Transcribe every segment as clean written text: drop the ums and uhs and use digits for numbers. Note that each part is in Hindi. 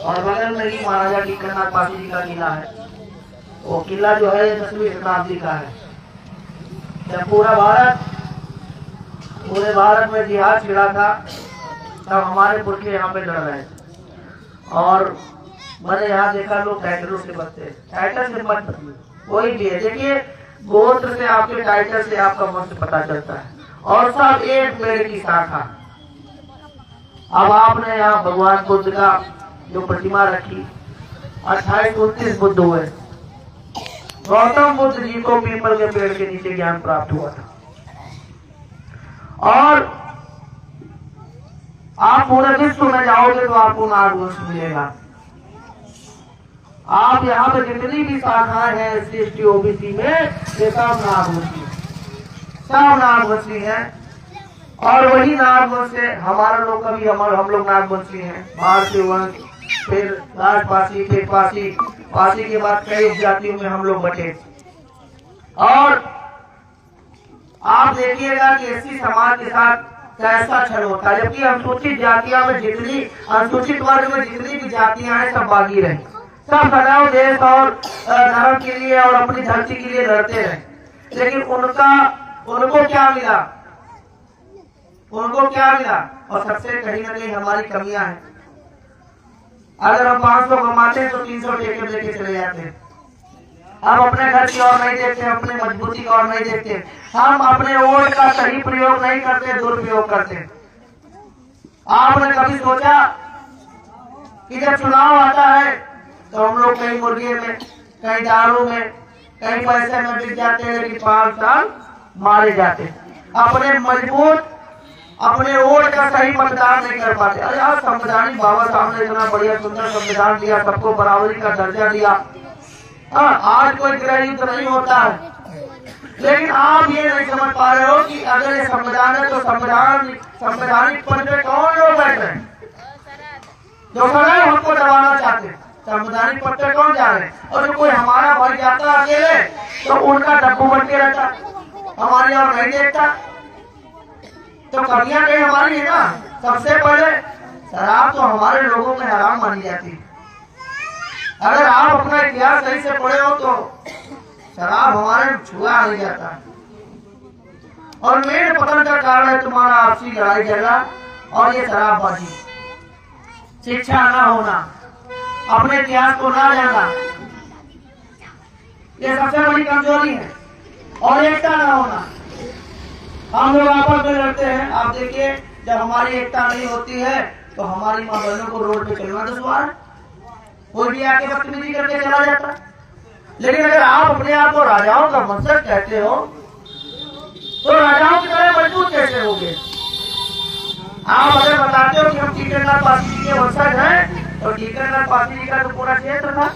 और बगल में ही महाराजा टीकरनाथ पासी जी का किला है। वो किला जो है 10वीं शताब्दी का है। जब पूरे भारत में जिहाद छिड़ा था तब हमारे पुरखे यहाँ पे लड़ रहे थे। और मैंने यहाँ देखा लोग टाइटलों से बचते, टाइटल से मत बचिए, कोई भी है। देखिए गोत्र से, आपके टाइटल से आपका वंश पता चलता है। और सब एक पेड़ की शाखा। अब आपने यहाँ भगवान बुद्ध का जो प्रतिमा रखी, 28-29 बुद्ध हुए। गौतम बुद्ध जी को पीपल के पेड़ के नीचे ज्ञान प्राप्त हुआ था। और आप पूरे विश्व में जाओगे तो आपको नागवंश मिलेगा। आप यहाँ पे जितनी भी शाखाएं हैं SC/ST OBC में, ये सब नागवंशी है। और वही नागवंश से हमारा लोग कभी हम लोग नागवंशी हैं। भारतीय वंश, फिर राजपासी, फिर पासी, पासी के बाद कई जातियों में हम लोग बटे। और आप देखिएगा कि SC समाज के साथ कैसा छल होता है। जबकि अनुसूचित जातियों में जितनी, अनुसूचित वर्ग में जितनी भी जातियां हैं सब बागी रहे, सब सदैव देश और धर्म के लिए और अपनी धरती के लिए लड़ते रहे। लेकिन उनको क्या मिला? और सबसे कहीं ना कहीं हमारी कमियां हैं। अगर हम 500 कमाते हैं तो 300 ठेके लेके चले जाते हैं। हम अपने घर की ओर नहीं देखते, अपने मजबूती की ओर नहीं देखते। हम अपने वोट का सही प्रयोग नहीं करते, दुरुपयोग करते। आपने कभी सोचा कि जब चुनाव आता है तो हम लोग कहीं मुर्गे में, कहीं दारू में, कहीं पैसे में बिक जाते हैं, लेकिन 5 साल मारे जाते। अपने वोट का सही मतदान नहीं कर पाते। अरे यार, संवैधानिक बाबा साहब ने इतना बढ़िया सुंदर संविधान दिया, सबको बराबरी का दर्जा दिया। आज कोई गृह युद्ध नहीं होता है। लेकिन आप ये नहीं समझ पा रहे हो कि अगर ये संविधान है तो संवैधानिक पद पे कौन लोग बैठ रहे हैं जो सदैव हमको दबाना चाहते हैं? संवैधानिक पद पे कौन जा रहे हैं? और जो कोई हमारा भाई जाता अकेले तो उनका डब्बू बन के रहता, हमारी और नहीं देखता। तो कमियां कहीं हमारी है ना। सबसे पहले शराब तो हमारे लोगों में हराम मानी जाती है। अगर आप अपना इतिहास सही से पढ़े हो तो शराब हमारे छुआ नहीं जाता। और मेन पतन का कारण है तुम्हारा आपसी लड़ाई झगड़ा और ये शराबबाजी, शिक्षा ना होना, अपने इतिहास को ना जानना, ये सबसे बड़ी कमजोरी है। और एकता ना होना। हम लोग आपस में लड़ते हैं। आप देखिए, जब हमारी एकता नहीं होती है तो हमारी माँ बहनों को रोड पे चलना दुश्वार, कोई भी आके बदतमीजी करके चला जाता। लेकिन अगर आप अपने आप को राजाओं का वंशज कहते हो तो राजाओं की तरह मजबूत कैसे होगे? आप अगर बताते हो कि हम टीकरनाथ पासी जी के वंशज हैं, तो टीकरनाथ पासी जी का तो पूरा क्षेत्र था,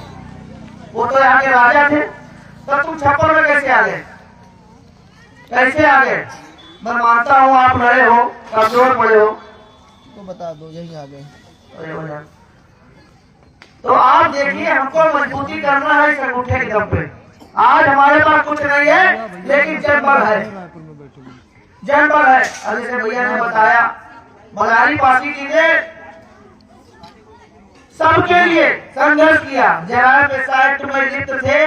वो तो यहाँ के राजा थे। तो तुम छप्पर में कैसे आ गए? मैं मानता हूँ आप लड़े हो, कमजोर पड़े हो, तो बता दो, यही आ गए। तो आप देखिए, हमको मजबूती करना है इस अंगूठे के दम पे। आज हमारे पास कुछ नहीं है, लेकिन जनबल है, जनबल है। जैसे भैया ने बताया, बघारी पासी जी ने सबके लिए संघर्ष किया। जरा के साइड में लिप्त थे,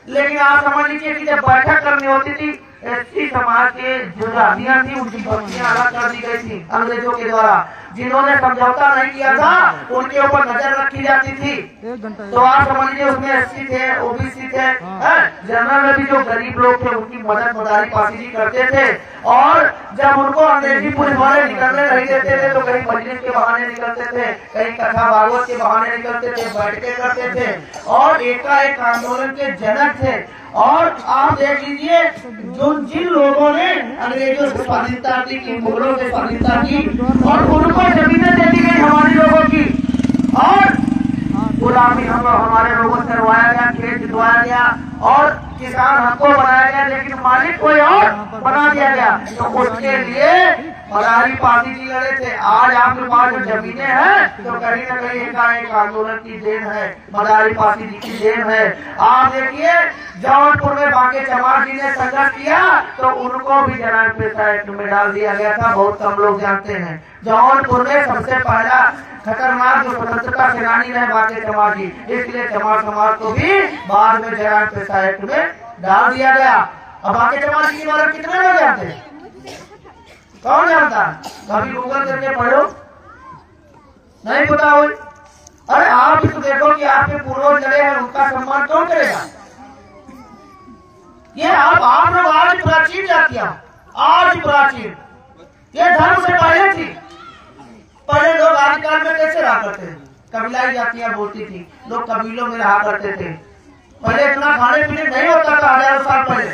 लेकिन आप समझ लीजिए कि जब बैठक करनी होती थी, SC समाज के जो जातियां थी उनकी बस्तियां अलग कर दी गई थी अंग्रेजों के द्वारा। जिन्होंने समझौता नहीं किया था उनके ऊपर नजर रखी जाती थी। तो आप समझ लीजिए, उसमें SC थे, OBC थे, जनरल में भी जो गरीब लोग थे उनकी मदद बघारी पासी जी करते थे। और जब उनको अंग्रेजी पुलिस वाले निकलने नहीं देते थे तो कहीं मजलिस के बहाने निकलते थे, कहीं कथा भागवत के बहाने निकलते थे, बैठकें करते थे और एकाएक आंदोलन के जनक थे। और आप देख लीजिए, जिन लोगों ने अंग्रेजों से स्वाधीनता की, मुगलों से स्वाधीनता की, और उनको जमीनें दे दी गई हमारे लोगों की, और गुलामी हमारे लोगों से करवाया गया, खेत जुतवाया गया और किसान हमको बनाया गया, लेकिन मालिक कोई और बना दिया गया। तो उसके लिए मदारी पासी जी लड़े थे। आज आपके पास जो जमीनें हैं तो कहीं ना कहीं एक आंदोलन की देन है, मदारी पासी जी की देन है। आप देखिए जौनपुर में बांके चमार जी ने संघर्ष किया तो उनको भी जनाब पेशा एक्ट में डाल दिया गया था। बहुत कम लोग जानते हैं जौनपुर में सबसे पहला खतरनाक जो स्वतंत्रता सेनानी रहे बांके चमार जी, इसलिए चमार समाज को भी बाद में जनाब पेशा एक्ट में डाल दिया गया। अब बांके चमार जी के बारे में कितने लोग जानते हैं? कौन जानता? कभी गूगल करके पढ़ो, नहीं पता हो। अरे आप तो देखो कि आपके पूर्वज लड़े हैं, उनका सम्मान कौन करेगा? ये आप लोग आज प्राचीन जातियां, आज प्राचीन, ये धर्म से पहले थी। पहले लोग आदिकाल में कैसे रहा करते थे? कबीलाई जातियां बोलती थी, लोग कबीलों में रहा करते थे। पहले इतना खाने पीने नहीं होता था, हजारों साल पहले,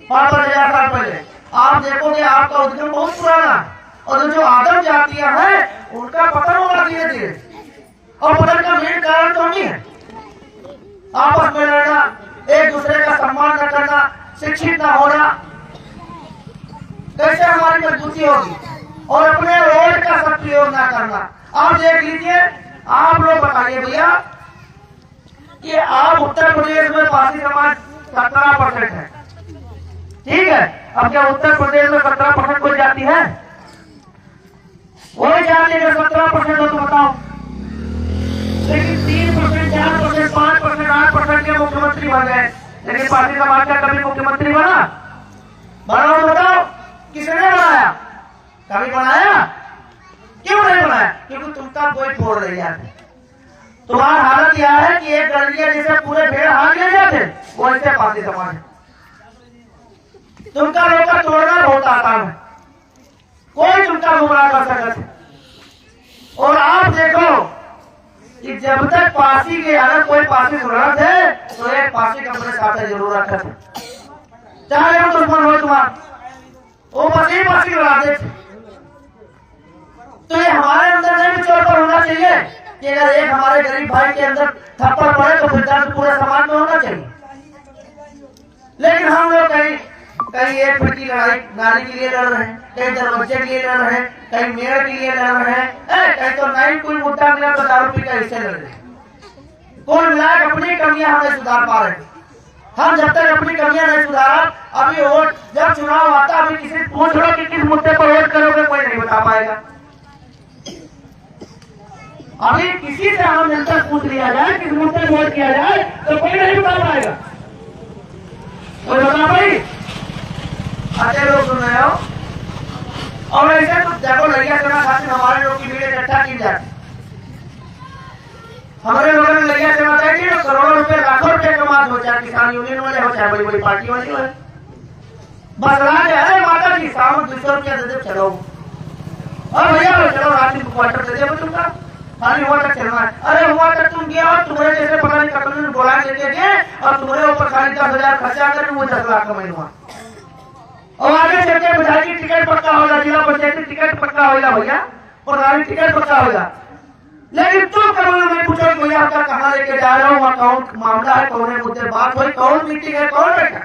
5,000 साल पहले। आप देखोगे आपका उद्गम बहुत पुराना, और जो आदम जातियां हैं उनका पतन होगा धीरे धीरे। और पतन का मेन कारण तो नहीं है आपस में लड़ना, एक दूसरे का सम्मान न करना, शिक्षित न होना। कैसे हमारी मजबूती होगी? और अपने वोट का सदुपयोग न करना। आप देख लीजिए, आप लोग बताइए भैया कि आप उत्तर प्रदेश में पासी समाज 17% है, ठीक है। अब क्या उत्तर प्रदेश में 17% कोई जाति है? वही जाति में 17% हो तो बताओ। लेकिन 3%, 4%, 5%, 8% के मुख्यमंत्री बन गए, लेकिन पासी समाज का कभी मुख्यमंत्री बना? बनाओ बताओ, किसने बनाया? कभी बनाया? क्यों नहीं बनाया? क्योंकि तुमका कोई फोड़ नहीं जाते। तुम्हारा हालत यह है कि एक गड़िया जिसे पूरे भेड़ हाथ ले जाते, वो ऐसे पासी समाज है। तुमका लोग का तोड़ना बहुत आसान है, कोई तुमका गुमराह कर सकता है। और आप देखो कि जब तक पासी के अगर कोई पासी सुरत है तो एक पासी का अपने साथ जरूर रखा था, चाहे हम दुश्मन हो तुम्हारा, वो पासी लड़ा दे। तो ये हमारे अंदर नहीं विचार पर होना चाहिए कि अगर एक हमारे गरीब भाई के अंदर थप्पड़ पड़े तो फिर दर्द पूरे समाज में होना चाहिए। लेकिन हम लोग कहीं एक बेटी लड़ाई नारी के लिए लड़ रहे हैं, कहीं दरवाजे के लिए लड़ रहे हैं, कहीं मेयर के लिए लड़ रहे हैं, कहीं तो नहीं कोई मुद्दा मिला तो दारू पी का हिस्से लड़ रहे हैं। कुल मिलाकर अपनी कमियां हमें सुधार पा रहे हैं। हम जब तक अपनी कमियां नहीं सुधारा, अभी वोट जब चुनाव आता, अभी किसी पूछ लो कि किस मुद्दे पर वोट करोगे, कोई नहीं बता पाएगा। अभी किसी से हम जनता पूछ लिया जाए किस मुद्दे पर वोट किया जाए तो कोई नहीं बता पाएगा। कोई बता भाई? अच्छे लोग सुन रहे हो? और ऐसे तो देखो लड़िया करना खातिर हमारे लोग की भीड़ इकट्ठा की जाती, हमारे लोगों ने लड़िया करना चाहिए तो करोड़ों रुपए लाखों रुपए कमा, हो चाहे किसान यूनियन वाले हो चाहे बड़ी बड़ी पार्टी वाले हो। बस राज है माता जी, सावन 200 रुपया दे दे चलो, और भैया चलो रात में क्वार्टर दे दे तुमका, खाली हुआ तक चलना है। अरे हुआ तक तुम गया और तुम्हारे जैसे पता नहीं कतने बोला देते गए और तुम्हारे ऊपर खाली 10,000 खर्चा कर वो 10 लाख कमाई हुआ। और आगे चल के विधायक की टिकट पक्का होगा, जिला पंचायत की टिकट पक्का होगा भैया, और रानी टिकट पक्का होगा। लेकिन तुम करो नहीं पूछो भैया आपका कहाँ लेके जा रहा हूँ, कौन मामला है, कौन है मुद्दे बात हुई, कौन मीटिंग है, कौन बैठा,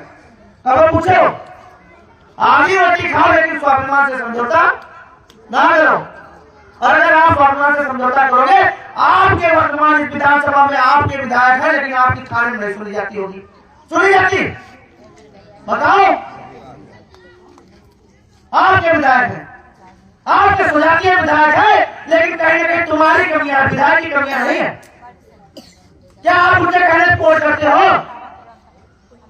कब पूछो। आधी रोटी खाओ लेकिन स्वाभिमान से समझौता ना करो। और अगर आप स्वाभिमान से समझौता करोगे, आपके वर्तमान इस विधानसभा में आपके विधायक है लेकिन आपकी खाने में नहीं सुनी जाती होगी, सुनी जाती? बताओ, आपके विधायक है, आपके सुजातीय विधायक है, लेकिन कहीं ना कहीं तुम्हारी कमियां, विधायक की कमियां नहीं है। क्या आप मुझे कहने वोट करते हो?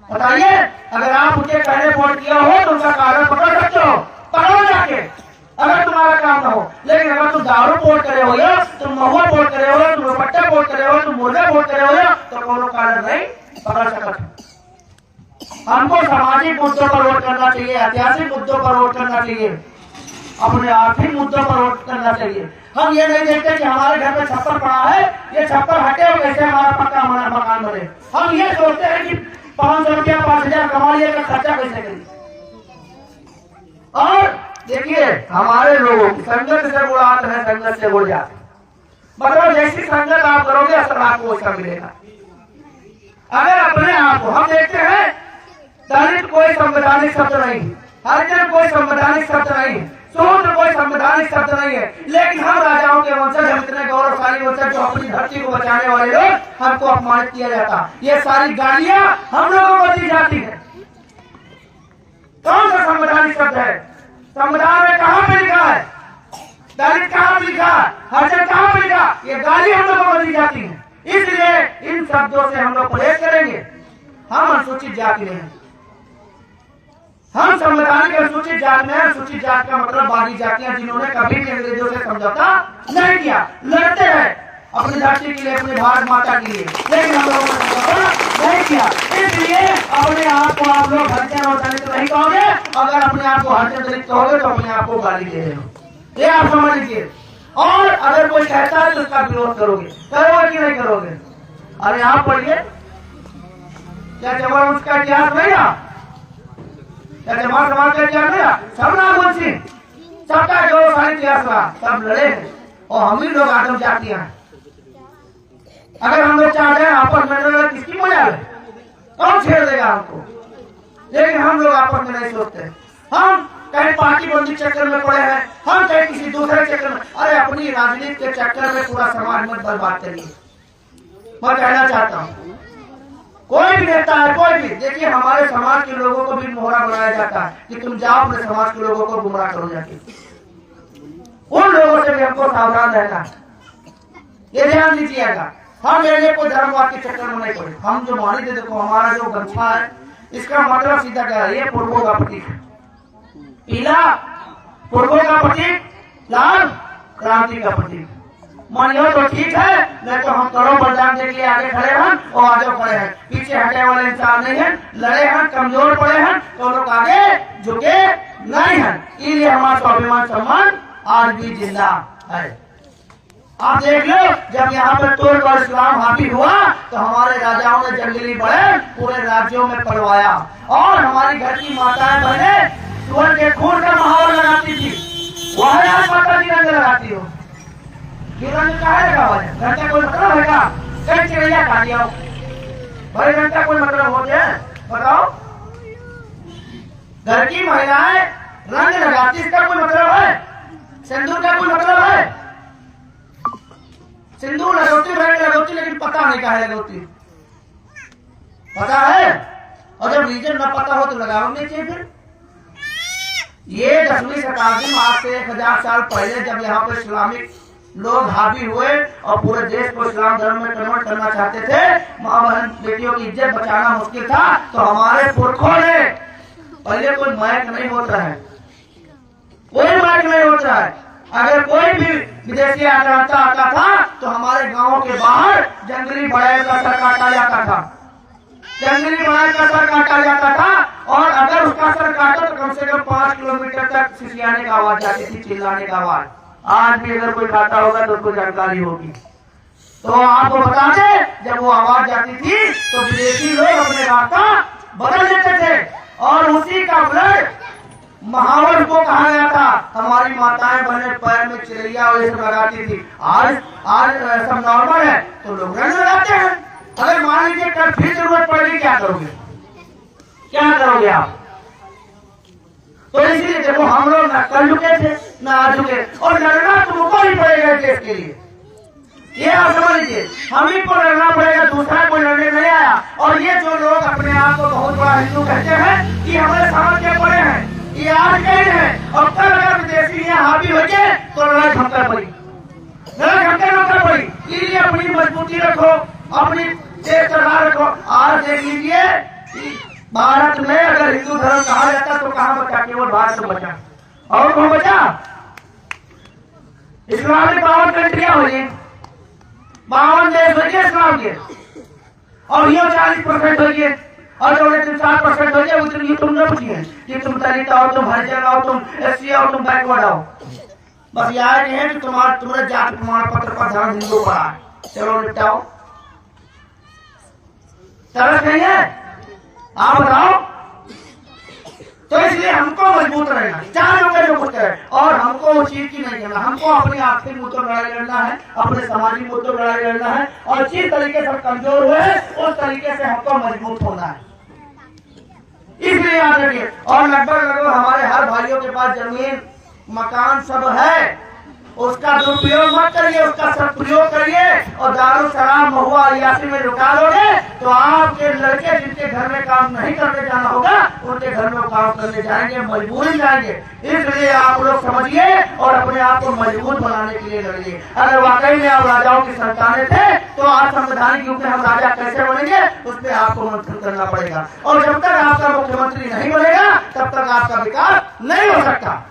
बताइए, अगर आप मुझे कहने वोट किया हो तो उनका कागज पकड़ सकते हो, पकड़ो जाके, अगर तुम्हारा काम ना हो। लेकिन अगर तुम दारू वोट करे हो या तुम महुआ वोट करे हो, तुम दुपट्टा वोट करे हो, तुम मुर्गा वोट करे हो तो कोनो कागज नहीं पकड़ सकते। हमको सामाजिक मुद्दों पर वोट करना चाहिए, ऐतिहासिक मुद्दों पर वोट करना चाहिए, अपने आर्थिक मुद्दों पर वोट करना चाहिए। हम ये नहीं देखते कि हमारे घर में छप्पर पड़ा है, ये छप्पर हटे और कैसे हमारा पक्का हमारा मकान बने। हम ये सोचते हैं कि 500 रुपया 5,000 कमा लिया का खर्चा कैसे करें। और देखिए हमारे लोगों की संगत से बुढ़ात है, संगत से बुढ़ जाते, मतलब जैसी संगत आप करोगे असर आपको उसका मिलेगा। अगर अपने आप को हम देखते हैं, दलित कोई संवैधानिक शब्द नहीं, हरिजन कोई संवैधानिक शब्द नहीं, शूद्र कोई संवैधानिक शब्द नहीं है, लेकिन हम राजाओं के वंशज, हम इतने गौरवशाली वंशज जो अपनी धरती को बचाने वाले लोग, हमको अपमानित किया जाता। ये सारी गालियां हम लोगों को दी जाती है। कौन सा संवैधानिक शब्द है? संविधान में कहां पे लिखा है? दलित कहां पे लिखा? हरिजन कहां पे लिखा? ये गाली हम लोगों को दी जाती है। इसलिए इन शब्दों से हम लोग परहेज करेंगे। हम अनुसूचित जाति में हैं, हम संवैधानिक अनुसूचित जात में हैं। अनुसूचित जात का मतलब बाकी जातियां जिन्होंने कभी भी अंग्रेजों से समझौता नहीं किया, लड़ते हैं अपनी धरती के लिए, अपने भारत माता के लिए, लेकिन हम लोगों ने समझौता नहीं किया। इसलिए अपने आप को आप लोग हरिजन और दलित नहीं कहोगे। अगर अपने आप को हरिजन दलित कहोगे तो अपने आप को गाली दे रहे हो, ये आप समझ लीजिए। और अगर कोई कहता है तो उसका विरोध करोगे, करोगे कि नहीं करोगे? अरे आप पढ़िए, क्या जबर उसका इतिहास नहीं रहा? क्या जमात समाज का इतिहास नहीं रहा? सब नागौर सिंह, सबका गौरवशाली इतिहास रहा, सब लड़े हैं और हम ही लोग आदम जातियां हैं। अगर हम लोग चाहते हैं आपस में लड़े, किसकी मजा है? कौन छेड़ देगा हमको? लेकिन हम लोग आपस में नहीं सोचते। हम कहीं पार्टी बंदी चक्कर में पड़े हैं, हम कहीं किसी दूसरे चक्कर में। अरे अपनी राजनीति के चक्कर में पूरा समाज में बर्बाद करिए। मैं कहना चाहता हूँ, कोई भी नेता है, कोई भी, देखिए हमारे समाज के लोगों को भी मोहरा बनाया जाता है कि तुम जाओ अपने समाज के लोगों को गुमराह करो जाके। उन लोगों से भी हमको सावधान रहना है, ये ध्यान दीजिएगा। हम मेरे को धर्मवाद के चक्कर में नहीं पड़े। हम जो मानी थे, देखो हमारा जो गमछा है, इसका मतलब सीधा क्या है? ये पूर्वों का प्रतीक है। पीला पूर्वों का प्रतीक, लाल क्रांति का प्रतीक। मानियो तो ठीक है, नहीं तो हम करोड़ बलिदान देने के लिए आगे खड़े हैं और आगे खड़े हैं। पीछे हटने वाले इंसान नहीं है, लड़े हैं, कमजोर पड़े हैं तो लोग आगे झुके नहीं हैं। इसलिए हमारा स्वाभिमान सम्मान आज भी जिंदा है। आप देख लो, जब यहाँ पे तुर्क और इस्लाम हावी हुआ तो हमारे राजाओं ने जंगली बड़े पूरे राज्यों में पलवाया और हमारी घर की माताएं बहनें सुअर के खून का माहौल लगाती थी। वह आज माता जी रंग लगाती हो, ये रंग का है का? घर का कोई मतलब है का? कई चिड़ैया खा दिया भाई, रंग का कोई मतलब हो जाए? बताओ, घर की महिलाएं रंग लगाती, इसका कोई मतलब है? सिंदूर का कोई मतलब है? सिंदूर लगोती, रंग लगोती, लेकिन पता नहीं का है लगोती, पता है? और जब रीजन न पता हो तो लगाओ नहीं चाहिए। फिर ये 10वीं शताब्दी में, आज से 1000 साल पहले जब यहाँ पे इस्लामिक लोग हावी हुए और पूरे देश को इस्लाम धर्म में कन्वर्ट करना चाहते थे, माँ बहन बेटियों की इज्जत बचाना मुश्किल था, तो हमारे पुरखों ने, पहले कोई माइक नहीं होता है, कोई माइक नहीं होता है, अगर कोई भी विदेशी आक्रांता आता था तो हमारे गांवों के बाहर जंगली बड़े का सर काटा जाता था, जंगली बड़े का सर काटा जाता था। और अगर उसका सर काटा तो कम से कम 5 किलोमीटर तक सिसियाने का आवाज जाती थी, चिल्लाने का आवाज। आज भी अगर कोई खाता होगा तो उसको जानकारी होगी। तो आपको बता दें, जब वो आवाज जाती थी तो विदेशी लोग अपने रास्ता बदल देते थे और उसी का ब्लड महावर को कहा गया था। हमारी माताएं बहने पैर में चिड़ैया और ये सब लगाती थी। आज सब नॉर्मल है तो लोग रंग लगाते हैं। अगर मान लीजिए कल फिर जरूरत पड़ेगी, क्या करोगे? क्या करोगे आप? तो इसीलिए देखो, हम लोग ना कर चुके थे ना आ चुके, और लड़ना तुमको ही पड़ेगा देश के लिए, ये आप समझ लीजिए। हम ही को लड़ना पड़ेगा, दूसरा कोई लड़ने नहीं आया। और ये जो लोग अपने आप को बहुत बड़ा हिंदू कहते हैं, ये हमारे समाज के बड़े हैं, ये आज कहीं है। और कल अगर विदेशी यहाँ हावी हो गए तो लड़ाई झमका पड़ी, लड़ाई झमका पड़ी। इसलिए अपनी मजबूती रखो, अपनी तेज तलवार रखो। आज देख लीजिए, भारत में अगर हिंदू धर्म कहा जाता तो कहाँ बचा? केवल भारत में बचा, और कौन बचा? इस्लामिक 52 कंट्रियां हुई, 52 देश हो गए इस्लाम के, और ये 40% हो गए, और जो 7% हो गए उतनी तुम न पूछिए कि तुम दलित आओ, तुम हरिजन आओ, तुम एससी आओ, तुम बैकवर्ड आओ। बस याद नहीं है कि तुम्हारे जाति प्रमाण पत्र पर ध्यान हिंदू पड़ा है, चलो निपटाओ। तरस नहीं है, आप बताओ। तो इसलिए हमको मजबूत रहना, चाहे जो कुछ करे, और हमको उस चीज की नहीं करना। हमको अपने आर्थिक मुद्दों लड़ाई लड़ना है, अपने सामाजिक मुद्दों लड़ाई लड़ना है, और जिस तरीके से कमजोर हुए उस तरीके से हमको मजबूत होना है। इसलिए याद रखिए। और लगभग हमारे हर भाइयों के पास जमीन मकान सब है, उसका दुरुपयोग मत करिए, उसका सदुपयोग करिए। और दारू शराब महुआ अयासी में लुटा लोगे तो आपके लड़के जिनके घर में काम नहीं करने जाना होगा उनके घर में काम करने जाएंगे, मजबूरी जाएंगे। इसलिए आप लोग समझिए और अपने आप को मजबूत बनाने के लिए लड़िए। अगर वाकई में आप राजाओं की संतानें थे तो आज संवैधानिक युग में हम राजा कैसे बनेंगे उस पर आपको मंथन करना पड़ेगा। और जब तक आपका मुख्यमंत्री नहीं बनेगा तब तक आपका विकास नहीं हो सकता।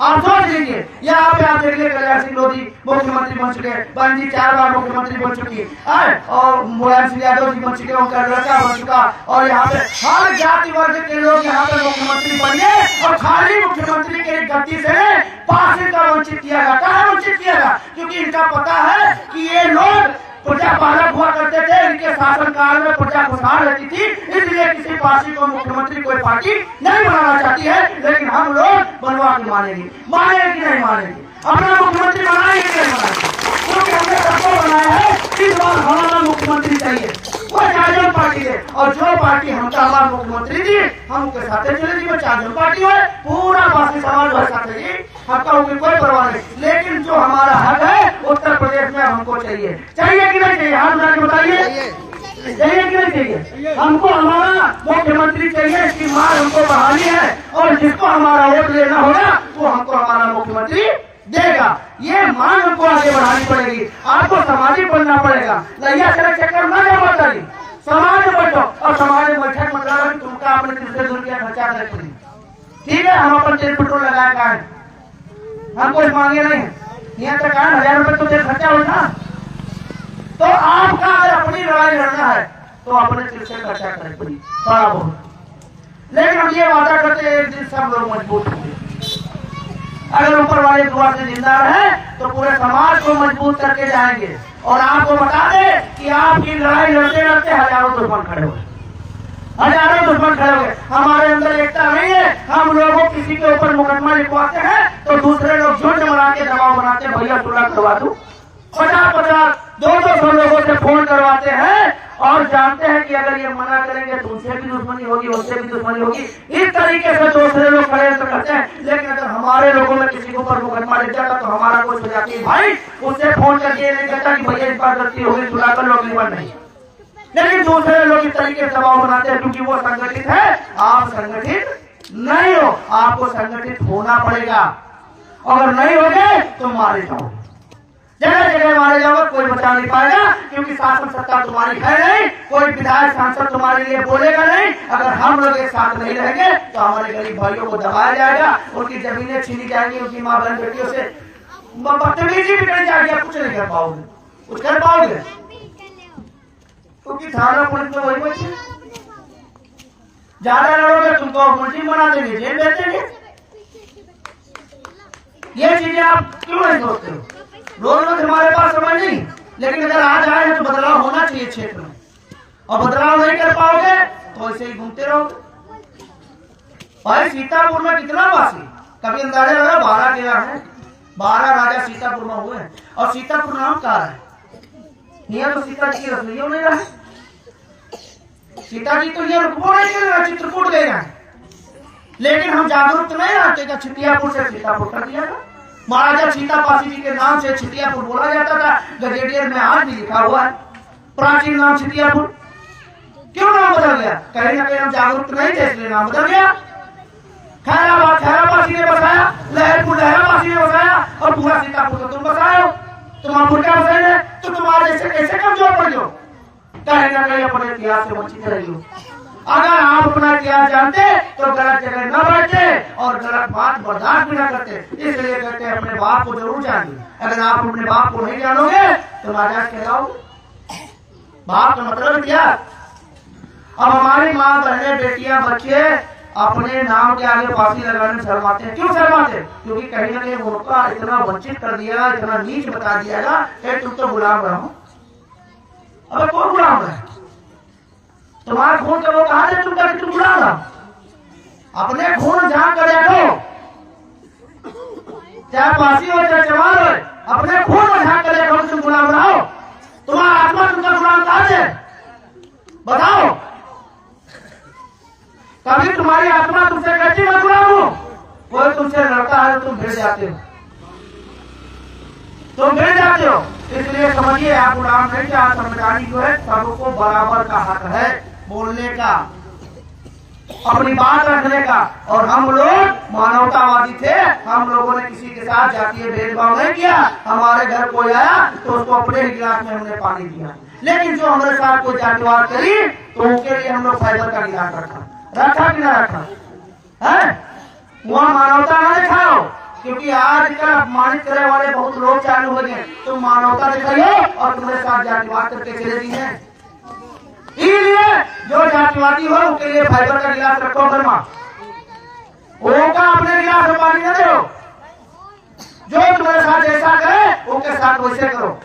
आप सोच लीजिए, यहाँ पे आप देखिए कल्याण सिंह लोधी मुख्यमंत्री बन चुके, बहन जी 4 बार मुख्यमंत्री बन चुकी है, और मुलायम सिंह यादव जी बन चुके, उनका लड़का बन चुका। और यहाँ पे हर जाति वर्ग के लोग यहाँ पे मुख्यमंत्री बने और खाली मुख्यमंत्री के गति से पास का वंचित किया जाता है, वंचित किया जाता, क्योंकि इनका पता है कि ये लोग प्रजा पालक हुआ करते थे, इनके शासनकाल में प्रजा खुशहाल रहती थी, इसलिए किसी पार्टी को मुख्यमंत्री कोई पार्टी नहीं बनाना चाहती है। लेकिन हम लोग बनवा के मानेंगे, मानेंगे कि नहीं मानेंगे, अपना मुख्यमंत्री बनाएंगे कि नहीं बनाएंगे, क्योंकि हमने सबको बनाया है। इस बार हमारा मुख्यमंत्री चाहिए वो चारजन पार्टी है, और जो पार्टी हमका हमारा मुख्यमंत्री दी हम उनके साथ चले जी, वो चारजन पार्टी है, पूरा बाकी समाज है साथ जी, हमका उनकी कोई परवाह नहीं। लेकिन जो हमारा हक है उत्तर प्रदेश में हमको चाहिए, चाहिए कि नहीं चाहिए, हाथ उठा के बताइए, चाहिए कि नहीं चाहिए। हमको हमारा मुख्यमंत्री चाहिए, इसकी मांग हमको बढ़ानी है, और जिसको हमारा वोट लेना होगा वो हमको हमारा मुख्यमंत्री देगा। ये मांग हमको आगे बढ़ानी पड़ेगी, आपको सामाजिक बनना पड़ेगा। लैया सड़क चक्कर न जाओ, बताइए समाज में बैठो और समाज में बैठक मतलब तुमका अपने दिल से दूर किया खर्चा करें, ठीक है। हम अपन तेल पेट्रोल लगाए का है, हम कुछ मांगे नहीं, यहाँ तक 1000 रुपए तो तेल खर्चा होगा। तो आपका अगर अपनी लड़ाई लड़ना है तो अपने दिल से खर्चा करें पड़ी थोड़ा बहुत। लेकिन हम ये वादा करते हैं एक दिन सब लोग मजबूत होंगे, अगर ऊपर वाले दुआ से जिंदा रहे तो पूरे समाज को मजबूत करके जाएंगे। और आपको बता दें कि आपकी लड़ाई लड़ते लड़ते हजारों दुश्मन खड़े हुए, हजारों दुश्मन खड़े हुए। हमारे अंदर एकता नहीं है, हम लोगों किसी के ऊपर मुकदमा लिखवाते हैं तो दूसरे लोग झुंड बना के दबाव बनाते हैं, भैया सुलह करवा दो, 50-50 200 लोगों से फोन करवाते हैं, और जानते हैं कि अगर ये मना करेंगे तो उनसे भी दुश्मनी होगी, उससे भी दुश्मनी होगी। इस तरीके से दूसरे लोग खड़े तो करते हैं। लेकिन अगर हमारे लोगों में किसी के ऊपर मुकदमा लिख जाता तो हमारा कुछ हो जाती है, भाई उससे फोन करके ये नहीं कहता कि भैया इस बार गलती होगी, सुना कर लोग निबल नहीं। लेकिन दूसरे लोग इस तरीके से दबाव बनाते हैं क्योंकि वो संगठित है, आप संगठित नहीं हो, आपको संगठित होना पड़ेगा। अगर नहीं होगे तो मारे जाओगे, जगह जगह मारे जाओगे, कोई बचा नहीं पाएगा, क्योंकि शासन सत्ता तुम्हारी है नहीं, कोई विधायक सांसद तुम्हारे लिए बोलेगा नहीं। अगर हम लोग एक साथ नहीं रहेंगे तो हमारे गरीब भाइयों को दबाया जाएगा, उनकी जमीनें छीनी जाएंगी, उनकी माँ बहन बेटियों से बदतमीजी भी कर जाएगी, कुछ नहीं कर पाओगे, कुछ कर पाओगे, क्योंकि थाना पुलिस में वही बच्चे ज्यादा लड़ोगे तुमको मुलजिम बना देंगे, जेल भेज देंगे। ये चीजें आप क्यों नहीं सोचते हो? रोज रोज हमारे पास समय नहीं, लेकिन अगर आज आए हैं तो बदलाव होना चाहिए क्षेत्र में, और बदलाव नहीं कर पाओगे तो ऐसे ही घूमते रहोगे। भाई सीतापुर में कितना वासी, कभी अंदाजा लगा 12 जिला है, 12 राजा सीतापुर में हुए हैं, और सीतापुर नाम कहा है, यहाँ तो सीता जी की रसोइयों नहीं रहा, सीता जी तो ये रुकमो नहीं कर रहा, चित्रकूट गए हैं। लेकिन हम जागरूक नहीं रहते कि छिटियापुर से सीतापुर कर दिया था। महाराजा सीतापासी जी के नाम से छिटियापुर बोला जाता था, गजेटियर में आज भी लिखा हुआ है प्राचीन नाम छिटियापुर। क्यों नाम बदल गया? कहीं ना कहीं हम जागरूक नहीं थे इसलिए नाम बदल गया। खैराबाद खैराबासी ने बसाया, लहरपुर लहराबासी ने बसाया, और पूरा सीतापुर तो तुम बसाए हो, तुम्हारा क्या बसाए है, तो तुम्हारे जैसे कैसे कमजोर पड़ जाओ, कहीं ना कहीं अपने इतिहास से वंचित रही हो। अगर आप अपना इतिहास जानते तो गलत जगह न बैठते और गलत बात बर्दाश्त भी न करते। इसलिए कहते हैं अपने बाप को जरूर जानिए, अगर आप अपने बाप को नहीं जानोगे तो राजा कहलाओगे। बाप का मतलब क्या? अब हमारी माँ बहने बेटियां बच्चे अपने नाम के आगे फांसी लगाने शर्माते हैं। क्यों शर्माते? क्योंकि कहीं ना कहीं उनका इतना वंचित कर दिया, इतना नीच बता दिया कि तुम तो गुलाम रहो। अब कौन गुलाम है? तुम्हारा खून का वो कहा है तुम कर तुम गुलाम रहो। अपने खून झांक कर देखो, चाहे फांसी हो चाहे चमार हो, अपने खून में झांक कर देखो तुम गुलाम रहो। तुम्हारा आत्मा तुमका गुलाम कहा है बताओ? कभी तुम्हारी आत्मा तुमसे कहती मैं गुलाम हूं? वो कोई तुमसे लड़ता है तो तुम भिड़ जाते हो, तुम भिड़ जाते हो। इसलिए समझिए आप गुलाम नहीं, क्या संविधान जो है सबको बराबर का हक है बोलने का, अपनी बात रखने का। और हम लोग मानवतावादी थे, हम लोगों ने किसी के साथ जातीय भेदभाव नहीं किया। हमारे घर कोई आया तो उसको अपने ही गिलास में हमने पानी दिया, लेकिन जो हमारे साथ कोई जातिवाद करी तो उनके लिए हम लोग फाइबर का गिलास रखा कि ना रखा है? वहाँ मानवता ना दिखाओ, क्योंकि आजकल अपमानित करने वाले बहुत लोग चालू हो गए। तुम मानवता दिखाइए और तुम्हारे साथ जातिवाद करके चले दी है। इसलिए जो जातिवादी हो उनके लिए फाइबर का गिलास रखो घर में, उनका अपने गिलास में पानी न दो। जो तुम्हारे साथ जैसा करे उनके साथ वैसे करो,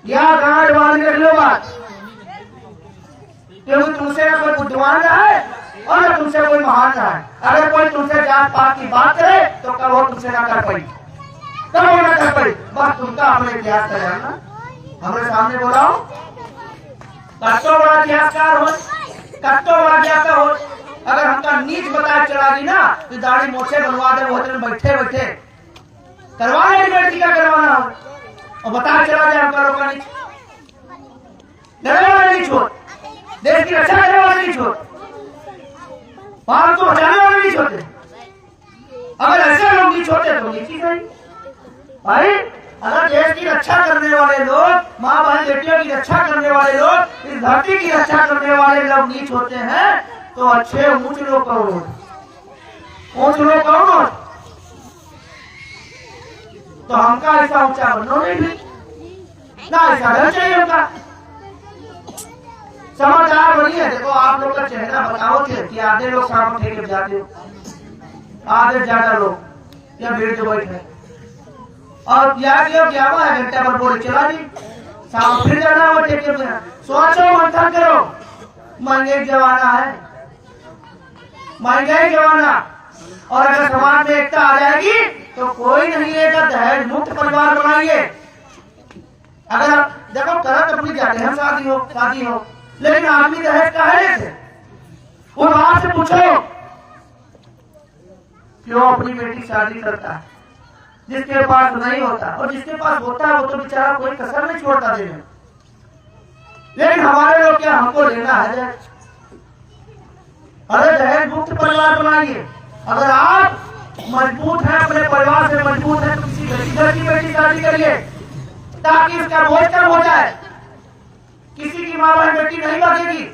या गांठ बांध रख लो बात, क्योंकि तुमसे ना कोई बुद्धिमान रहा है और न तुमसे कोई महान रहा है। अगर कोई तुमसे जात पात की बात करे तो कल वो तुमसे ना कर पाई, कल वो ना कर पाई। बस तुमका अपने इतिहास का जानना, हमारे सामने बोला हो कत्तो बड़ा इतिहासकार हो, कत्तो बड़ा इतिहासकार हो। अगर हमका नीच बता चला दी ना तो दाढ़ी मोछे बनवा दे, वो बैठे बैठे करवा ले बेटी का करवाना हो, और बता चला जाए हमका लोग का नीच करने वाला नहीं छोड़, देश की रक्षा करने वाला नहीं छोड़, भारत को बचाने वाले नहीं छोड़ते। अगर ऐसे लोग नहीं छोड़ते तो नीची सही भाई। अगर देश की रक्षा करने वाले लोग, माँ बहन बेटियों की रक्षा करने वाले लोग, इस धरती की रक्षा करने वाले लोग नीच होते हैं तो अच्छे ऊंच लोग कौन हो? ऊंच लोग कौन हो? तो हमका ऐसा ऊंचा बनना नहीं भी ना, ऐसा रहना चाहिए हमका। समाचार बनिए, देखो आप लोग का चेहरा बताओ थे कि आधे लोग शाम ठेके जाते हो, आधे ज्यादा लोग या भीड़ जो बैठे, और क्या क्या हुआ है घंटा पर बोले चला दी, शाम फिर जाना हुआ ठेके में। सोचो मंथन करो, महंगाई जमाना है, महंगाई जमाना, और अगर समाज में एकता आ जाएगी तो कोई नहीं रहेगा। दहेज मुक्त परिवार बनाइए। अगर देखो करत अपनी जाते हैं शादी हो, लेकिन आदमी दहेज का है थे, वो बात से पूछो क्यों अपनी बेटी शादी करता है, जिसके पास नहीं होता, और जिसके पास होता है वो तो बेचारा कोई कसर नहीं छोड़ता देने। लेकिन हमारे लोग क्या, हमको लेना है। अरे दहेज मुक्त परिवार बनाइए। अगर आप मजबूत हैं, अपने परिवार से मजबूत हैं, तो किसी घर की बेटी शादी करिए ताकि उसका बोझ कम हो जाए। किसी की माँ बहन बेटी नहीं लगेगी,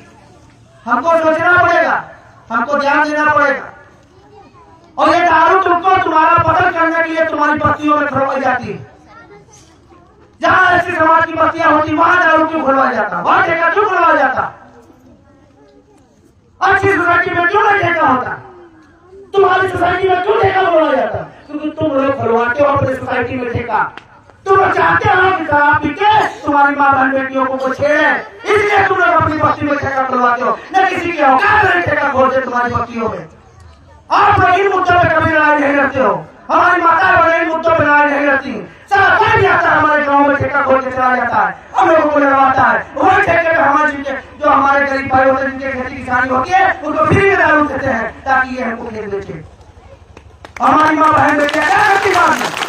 हमको सोचना पड़ेगा, हमको ध्यान देना पड़ेगा। और ये दारू तुमको तुम्हारा पतन करने के लिए तुम्हारी बस्तियों में खुलवाई जाती है। जहाँ ऐसी समाज की बस्तियां होती वहां दारू क्यों खुलवाया जाता, वहां ठेका क्यों खुलवाया जाता? अच्छी सोसाइटी में क्यों नहीं ठेका होता? तुम्हारी सोसाइटी में क्यों ठेका खुलवाया जाता? क्योंकि तुम लोग खुलवाते हो अपनी सोसाइटी में ठेका। तुम चाहते हो कि शराब पी के तुम्हारी माँ बहन बेटियों को छेड़े, इसलिए तुम लोग अपनी बस्ती में ठेका खुलवाते हो। न किसी के औकात नहीं ठेका खोलते तुम्हारी बस्तियों में। आप लोग इन मुद्दों पर कभी लड़ाई नहीं लड़ते हो। हमारी माता बहन इन मुद्दों पर लड़ाई नहीं लड़ती। सारा कोई आता है हमारे गाँव में ठेका खोल के चला जाता है, हम लोगों को लड़वाता है। वही ठेके पे हमारे जो हमारे गरीब भाई होते हैं, जिनकी खेती किसानी होती है, उनको फ्री में दारू देते हैं ताकि ये हमको खेत बेचे। हमारी माँ बहन बेटे क्या करती बात में?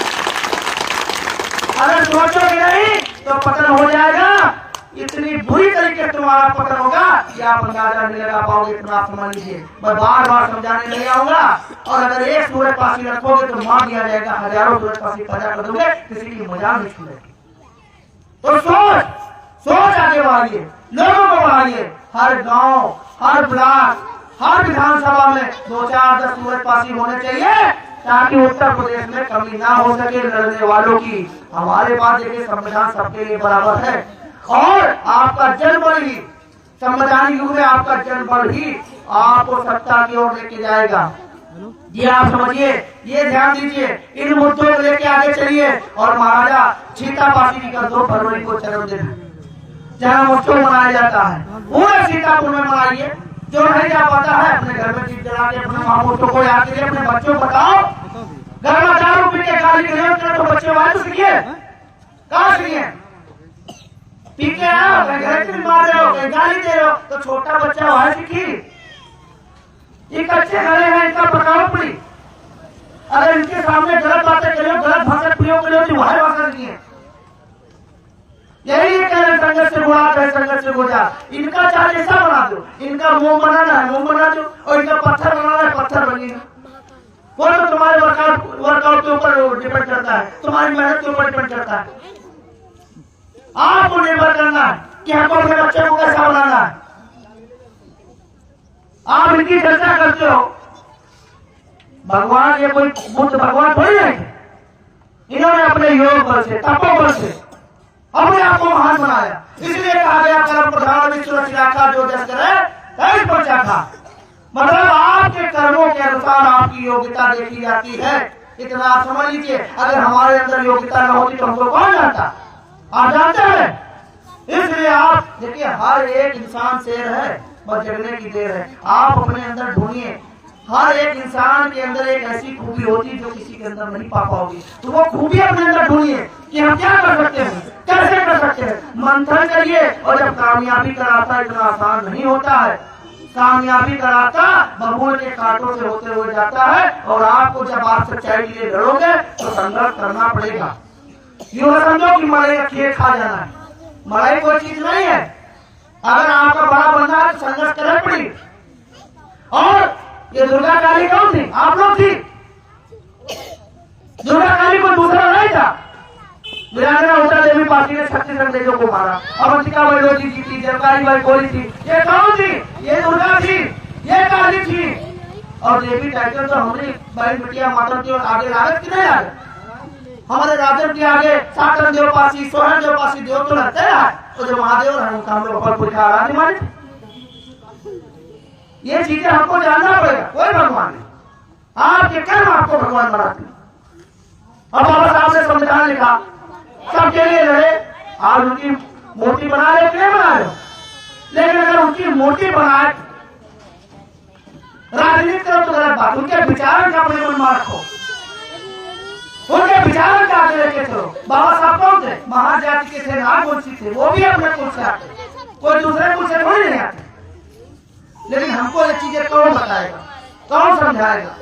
अगर सोचोगे नहीं तो पतन हो जाएगा। इतनी बुरी तरीके से तुम्हारा पतन होगा कि आप अंदाजा नहीं लगा पाओगे। इतना आप समझ लीजिए, मैं बार बार समझाने नहीं आऊंगा। और अगर एक सूरज पासी रखोगे तो मार दिया जाएगा, हजारों सूरज पासी पैदा कर दोगे, किसी की मजाक नहीं छूटेगी। तो सोच आगे बढ़ाइए, लोगों को बढ़ाइए। हर गांव, हर ब्लॉक, हर विधानसभा में 2-4-10 सूरज पासी होने चाहिए ताकि उत्तर प्रदेश में कमी ना हो सके लड़ने वालों की। हमारे पास देखिए संविधान सबके लिए बराबर है, और आपका जनबल ही संवैधानिक युग में आपका जनबल ही आपको सत्ता की ओर लेके जाएगा। ये आप समझिए, ये ध्यान दीजिए, इन मुद्दों को लेके आगे चलिए। और महाराजा सीतापासी जी का 2 फरवरी को जन्मदिन जन्मोत्सव मनाया जाता है, पूरे सीतापुर में मनाइए। जो नहीं जा पाता है अपने घर में दीप जला के अपने मामूसों को याद करिए। अपने बच्चों को बताओ, घर में दारू पी के गाली के लिए तो बच्चे वाले तो सीखिए, कहाँ सीखिए? पी के आओ, घर में मार रहे हो, गाली दे रहे हो, तो छोटा बच्चा वहां सीखी। ये कच्चे खड़े हैं, इनका पकाओ पड़ी। अगर इनके सामने गलत बातें करो, गलत भाषा प्रयोग करो तो वह भाषा नहीं है। यही कह रहे संगत से गुणा है, संगत से गुजा। इनका चाल ऐसा बना दो, इनका मुंह बनाना है मुंह बना दो, और इनका पत्थर बनाना है पत्थर बनेगा। वो तो तुम्हारे वर्कआउट के ऊपर डिपेंड करता है, तुम्हारी मेहनत के ऊपर डिपेंड करता है। आपको निर्भर करना है कि हमको अपने बच्चे को कैसा बनाना है। आप इनकी चर्चा करते हो, भगवान ये कोई बुद्ध भगवान थोड़ी है। इन्होंने अपने योग बल से, तपोबल से अपने आप को महान बनाया। इसलिए कहा गया कर्म प्रधान विश्व रचना जो जस करे तैस बचा था। मतलब आपके कर्मों के अनुसार आपकी योग्यता देखी जाती है। इतना आप समझ लीजिए, अगर हमारे अंदर योग्यता न होती तो हमको कौन जानता, आप जानते हैं। इसलिए आप देखिए, हर एक इंसान शेर है, बस जगने की देर है। आप अपने अंदर ढूंढिए, हर एक इंसान के अंदर एक ऐसी खूबी होती है जो किसी के अंदर नहीं पा पाओगी। तो वो खूबी अपने अंदर ढूंढिए कि हम क्या कर सकते हैं, कैसे कर सकते हैं, मंथन करिए। और जब कामयाबी का रास्ता इतना आसान नहीं होता है, कामयाबी का रास्ता बबूल के कांटों से होते हुए जाता है। और आपको जब आप सच्चाई के लिए लड़ोगे तो संघर्ष करना पड़ेगा। यूं समझो कि मलाई का खेल खा जाना है, मलाई कोई चीज नहीं है। अगर आपका बड़ा बनना है तो संघर्ष करना पड़ी। और ये दुर्गा काली कौन थी, आप लोग थी। दुर्गा काली को दूसरा नहीं था। वीरांगना उषा देवी पासी ने 36 अंग्रेजों को मारा। अवंतिका बाई रोजी जीती, जरकारी बाई गोली थी। ये कौन थी, ये दुर्गा थी, ये काली थी। और देवी टाइटल तो हमारी बाई बिटिया माता की और आगे लागत कि नहीं लागत। हमारे राजन के आगे साटन देव पासी, सोहन देव पासी देव तो लगते हैं। तो जो महादेव हम लोग फल पुरखा आराध्य माने। ये चीजें हमको जानना पड़ेगा। कोई भगवान नहीं, आपके कर्म आपको भगवान बनाते हैं। और बाबा साहब ने संविधान लिखा, सबके लिए लड़े। आज उनकी मूर्ति बना रहे नहीं बना रहे, लेकिन अगर उनकी मूर्ति बनाए राजनीति करो तो गलत बात। उनके विचारों का अपने मन में रखो, उनके विचारों का आगे लेके चलो। बाबा साहब कौन थे, महान जाति के थे, नागवंशी थे। वो भी अपने कुल से आते, कोई दूसरे कुल से थोड़ी नहीं आते। लेकिन हमको ये चीजें कौन बताएगा, कौन समझाएगा।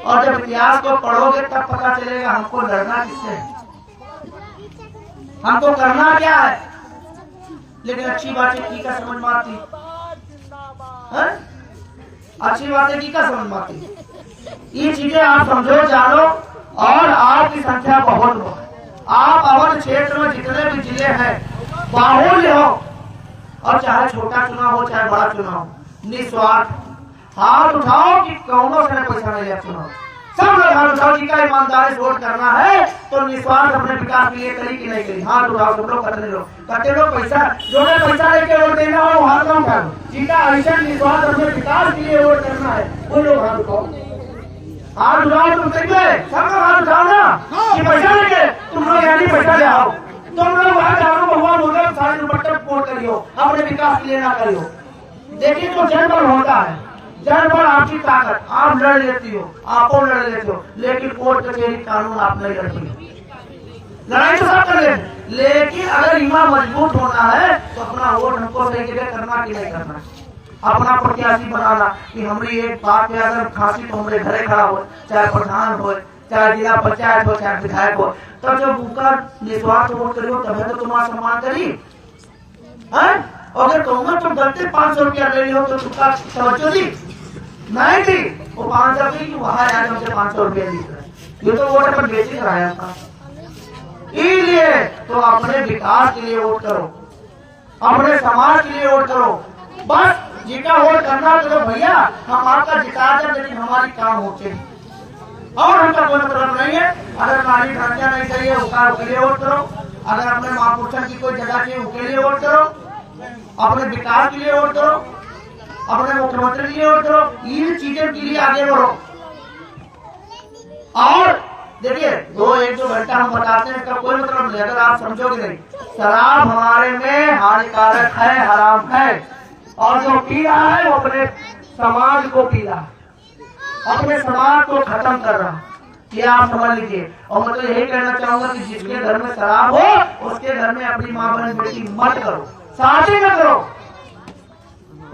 और जब इतिहास को पढ़ोगे तब पता चलेगा हमको लड़ना किससे है, हमको करना क्या है। लेकिन अच्छी बातें की का समझ में आती, अच्छी बातें की का समझ में आती। ये चीजें आप समझो, जानो। और आपकी संख्या बहुत हो। आप अवध क्षेत्र में जितने भी जिले हैं बाहुल्य हो, और चाहे छोटा चुनाव हो चाहे बड़ा चुनाव हो, निस्वार्थ हाथ उठाओ कि कौनों से पैसा नहीं लिया चुनाव। सब लोग हाथ उठाओ, जी का ईमानदारी से वोट करना है तो निस्वार्थ अपने विकास के लिए करी कि नहीं करी। हाथ उठाओ, सब लोग करते लोग पैसा, जो है पैसा लेके वोट देना हो हाथ कम उठाओ। जी का ऐसा निस्वार्थ अपने विकास के लिए वोट करना है वो लोग हाथ उठाओ। हाथ उठाओ, तुम कहेंगे सब लोग हाथ उठाओ ना कि पैसा लेके तुम लोग यानी पैसा ले आओ। तुम लोग वहां जाओ, भगवान हो गए सारे दुपट्टे वोट करियो, अपने विकास के लिए ना करियो। देखिए तो जन बल होता है, जन बल आपकी ताकत, आप लड़ लेती हो, आप लड़ लेते हो। लेकिन कोर्ट कचहरी कानून आप नहीं लड़ती। लड़ाई तो सब कर लेते, लेकिन अगर ईमान मजबूत होना है तो अपना वोट हमको सही जगह करना कि नहीं करना, अपना प्रत्याशी बनाना। कि हमारी एक बात में अगर खांसी तो हमारे घरे खड़ा हो, चाहे प्रधान हो, चाहे जिला पंचायत हो, चाहे विधायक हो, तो जब ऊपर निस्वार्थ वोट करियो तभी तो तुम्हारा सम्मान करी। अगर कहूँगा तुम गलती 500 रुपया ले लियो तो तुमका तवज्जो दी नहीं थी। वो 500 की वहां आया हमसे 500 रुपया दी, ये तो वोट अपन बेची कराया था। इसलिए तो अपने विकास के लिए वोट करो, अपने समाज के लिए वोट करो। बस जिनका वोट करना करो भैया, हम आपका जिता दें लेकिन हमारी काम होते हैं। और हमका कोई मतलब नहीं है। अगर नाली ढांचा नहीं चाहिए उसके लिए वोट करो, अगर अपने महापुरुषों की कोई जगह चाहिए उसके लिए वोट करो, अपने विकास के लिए वोट करो, अपने मुख्यमंत्री के लिए वोट करो। इन चीजों के लिए आगे बढ़ो। और देखिए 1-2 घंटा हम बताते हैं इसका कोई मतलब नहीं अगर आप समझोगे नहीं। शराब हमारे में हानिकारक है, हराम है। और जो पी रहा है वो अपने समाज को पी रहा है, अपने समाज को खत्म कर रहा है। ये आप समझ लीजिए। और मैं तो यही कहना चाहूंगा कि जिसके घर में शराब हो उसके घर में अपनी माँ बहन बेटी मत करो, शादी न करो,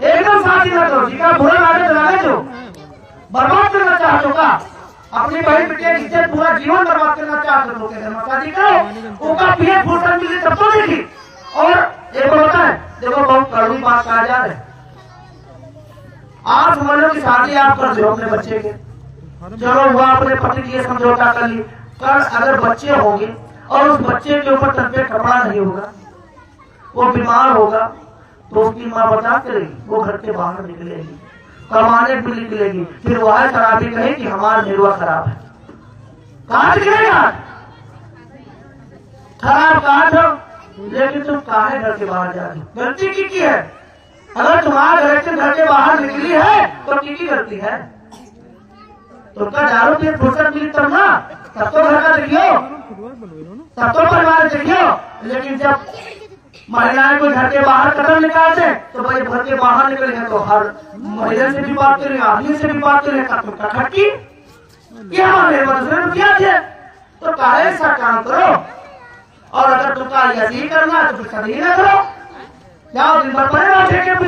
एकदम शादी न करो। जिसका बुरा लागे तो लागे, जो बर्बाद करना चाहते हो का अपनी बहन बेटिया इससे पूरा जीवन बर्बाद करना चाहते लोग शादी करो उनका पीएफ फुर्सत मिली तब तो देखी। और एक होता है देखो बहुत कड़वी बात कहा जा रहा है, आप समझ लो कि शादी आप कर दो अपने बच्चे के, चलो हुआ अपने पति की समझौता कर ली, कल अगर बच्चे होंगे और उस बच्चे के ऊपर तन पे कपड़ा नहीं होगा, वो बीमार होगा, तो उसकी माँ बता करेगी, वो घर के बाहर निकलेगी, कमाने भी निकलेगी, फिर वह शराबी कहे कि हमारा निर्वाह खराब है। कहाँ निकलेगा खराब कहा, लेकिन तुम काहे घर के बाहर जा रही, गलती की है? अगर तुम्हारे घर के बाहर निकली है तो की गलती है? तुमका दारू की फुर्सत मिली तब ना, तब तो घर का देखियो, तब तो परिवार देखियो। लेकिन जब महिलाएं कोई घर के बाहर कदम निकालते तो भाई घर के बाहर निकले हैं तो हर महिला से भी बात करेंगे, आदमी से भी बात करेंगे, तुमका खटकी ये हमारे मजबूर किया थे, तो काहे ऐसा काम करो। और अगर तुमका यही करना है तो फिर कभी ना करो, जाओ दिन भर पड़े रहो ठेके पे,